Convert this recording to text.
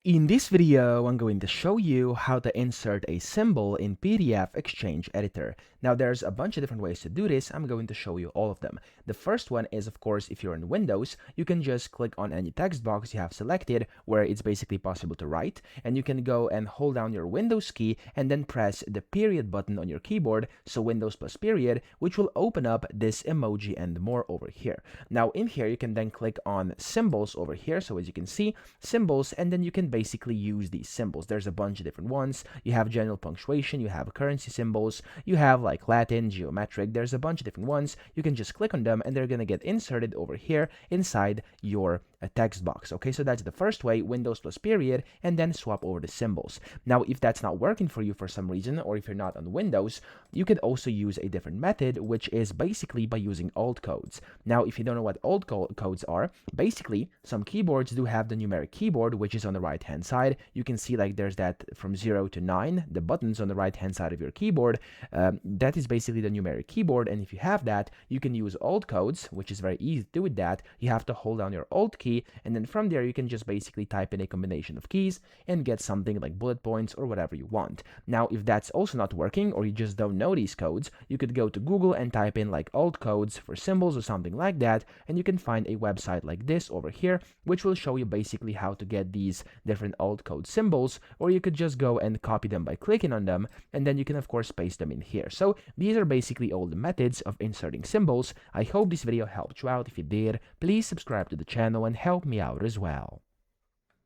In this video, I'm going to show you how to insert a symbol in PDF XChange Editor. Now, there's a bunch of different ways to do this. I'm going to show you all of them. The first one is, of course, if you're in Windows, you can just click on any text box you have selected where it's basically possible to write, and you can go and hold down your Windows key and then press the period button on your keyboard, so Windows plus period, which will open up this emoji and more over here. Now, in here, you can then click on symbols over here. So as you can see, symbols, and then you can basically use these symbols. There's a bunch of different ones. You have general punctuation, you have currency symbols, you have like Latin, geometric. There's a bunch of different ones. You can just click on them and they're going to get inserted over here inside your text box. Okay, so that's the first way, Windows plus period, and then swap over the symbols. Now, if that's not working for you for some reason, or if you're not on Windows, you could also use a different method, which is basically by using alt codes. Now, if you don't know what alt codes are, basically, some keyboards do have the numeric keyboard, which is on the right-hand side. You can see like there's that from 0 to 9, the buttons on the right-hand side of your keyboard. That is basically the numeric keyboard, and if you have that, you can use alt codes, which is very easy to do with that. You have to hold down your alt key, and then from there, you can just basically type in a combination of keys and get something like bullet points or whatever you want. Now, if that's also not working, or you just don't know these codes, you could go to Google and type in like alt codes for symbols or something like that, and you can find a website like this over here, which will show you basically how to get these different alt code symbols, or you could just go and copy them by clicking on them, and then you can of course paste them in here. So these are basically all the methods of inserting symbols. I hope this video helped you out. If it did, please subscribe to the channel and help me out as well.